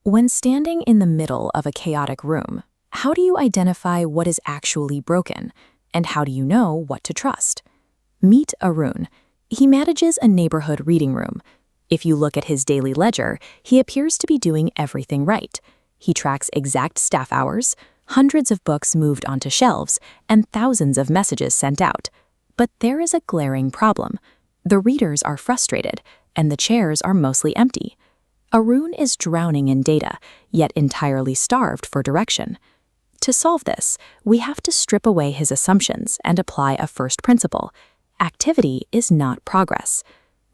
When standing in the middle of a chaotic room, how do you identify what is actually broken? And how do you know what to trust? Meet Arun. He manages a neighborhood reading room. If you look at his daily ledger, he appears to be doing everything right. He tracks exact staff hours, hundreds of books moved onto shelves, and thousands of messages sent out. But there is a glaring problem. The readers are frustrated, and the chairs are mostly empty. Arun is drowning in data, yet entirely starved for direction. To solve this, we have to strip away his assumptions and apply a first principle. Activity is not progress.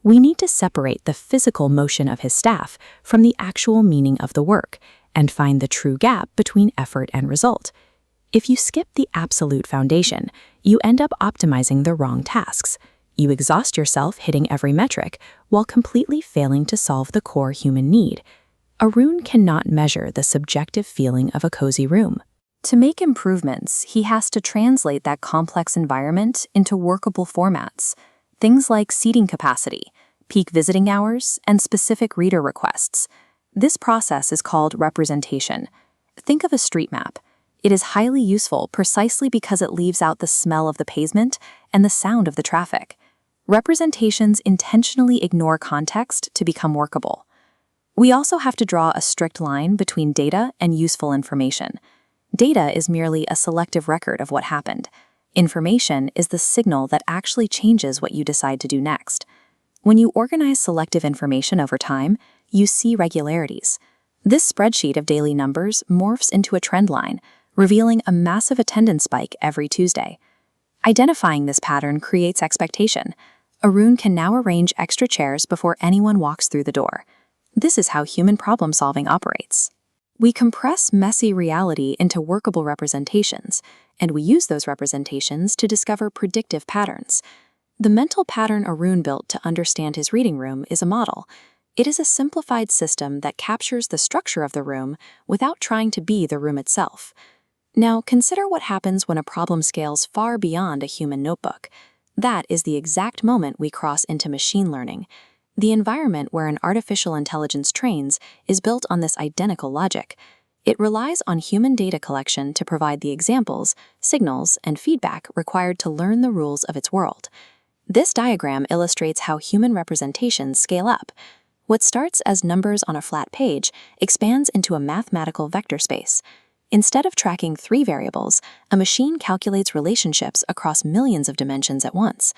We need to separate the physical motion of his staff from the actual meaning of the work and find the true gap between effort and result. If you skip the absolute foundation, you end up optimizing the wrong tasks. You exhaust yourself hitting every metric while completely failing to solve the core human need. Arun cannot measure the subjective feeling of a cozy room. To make improvements, he has to translate that complex environment into workable formats. Things like seating capacity, peak visiting hours, and specific reader requests. This process is called representation. Think of a street map. It is highly useful precisely because it leaves out the smell of the pavement and the sound of the traffic. Representations intentionally ignore context to become workable. We also have to draw a strict line between data and useful information. Data is merely a selective record of what happened. Information is the signal that actually changes what you decide to do next. When you organize selective information over time, you see regularities. This spreadsheet of daily numbers morphs into a trend line, revealing a massive attendance spike every Tuesday. Identifying this pattern creates expectation. Arun can now arrange extra chairs before anyone walks through the door. This is how human problem-solving operates. We compress messy reality into workable representations, and we use those representations to discover predictive patterns. The mental pattern Arun built to understand his reading room is a model. It is a simplified system that captures the structure of the room without trying to be the room itself. Now, consider what happens when a problem scales far beyond a human notebook. That is the exact moment we cross into machine learning. The environment where an artificial intelligence trains is built on this identical logic. It relies on human data collection to provide the examples, signals, and feedback required to learn the rules of its world. This diagram illustrates how human representations scale up. What starts as numbers on a flat page expands into a mathematical vector space. Instead of tracking 3 variables, a machine calculates relationships across millions of dimensions at once.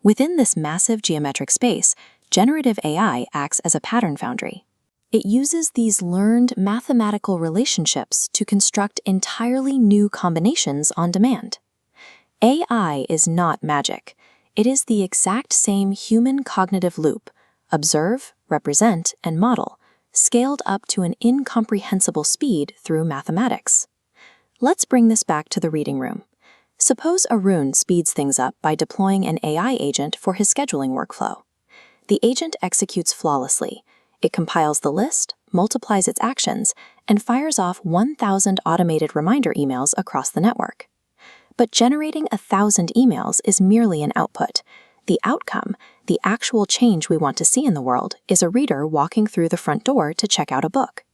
Within this massive geometric space, generative AI acts as a pattern foundry. It uses these learned mathematical relationships to construct entirely new combinations on demand. AI is not magic. It is the exact same human cognitive loop: observe, represent, and model, scaled up to an incomprehensible speed through mathematics. Let's bring this back to the reading room. Suppose Arun speeds things up by deploying an AI agent for his scheduling workflow. The agent executes flawlessly. It compiles the list, multiplies its actions, and fires off 1,000 automated reminder emails across the network. But generating 1,000 emails is merely an output. The outcome, the actual change we want to see in the world, is a reader walking through the front door to check out a book.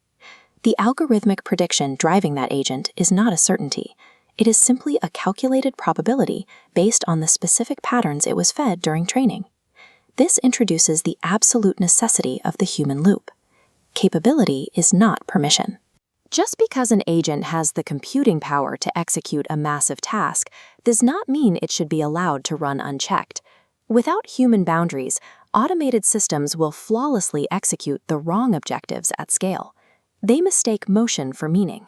The algorithmic prediction driving that agent is not a certainty. It is simply a calculated probability based on the specific patterns it was fed during training. This introduces the absolute necessity of the human loop. Capability is not permission. Just because an agent has the computing power to execute a massive task does not mean it should be allowed to run unchecked. Without human boundaries, automated systems will flawlessly execute the wrong objectives at scale. They mistake motion for meaning.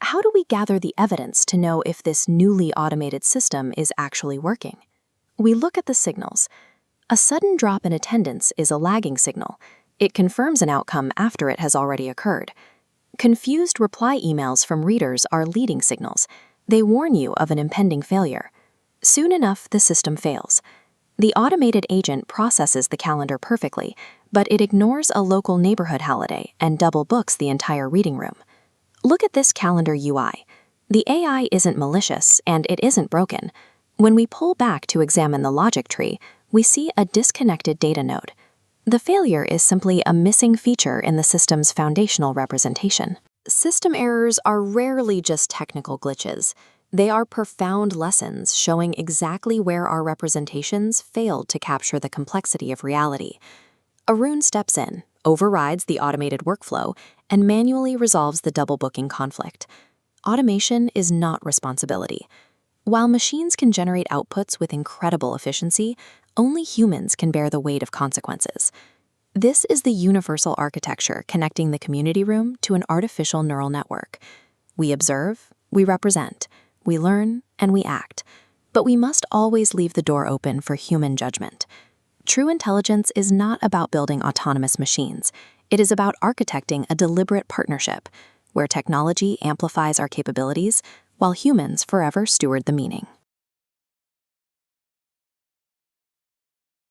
How do we gather the evidence to know if this newly automated system is actually working? We look at the signals. A sudden drop in attendance is a lagging signal. It confirms an outcome after it has already occurred. Confused reply emails from readers are leading signals. They warn you of an impending failure. Soon enough, the system fails. The automated agent processes the calendar perfectly, but it ignores a local neighborhood holiday and double books the entire reading room. Look at this calendar UI. The AI isn't malicious and it isn't broken. When we pull back to examine the logic tree, we see a disconnected data node. The failure is simply a missing feature in the system's foundational representation. System errors are rarely just technical glitches. They are profound lessons showing exactly where our representations failed to capture the complexity of reality. A rune steps in, overrides the automated workflow, and manually resolves the double booking conflict. Automation is not responsibility. While machines can generate outputs with incredible efficiency, only humans can bear the weight of consequences. This is the universal architecture connecting the community room to an artificial neural network. We observe, we represent, we learn, and we act. But we must always leave the door open for human judgment. True intelligence is not about building autonomous machines. It is about architecting a deliberate partnership where technology amplifies our capabilities while humans forever steward the meaning.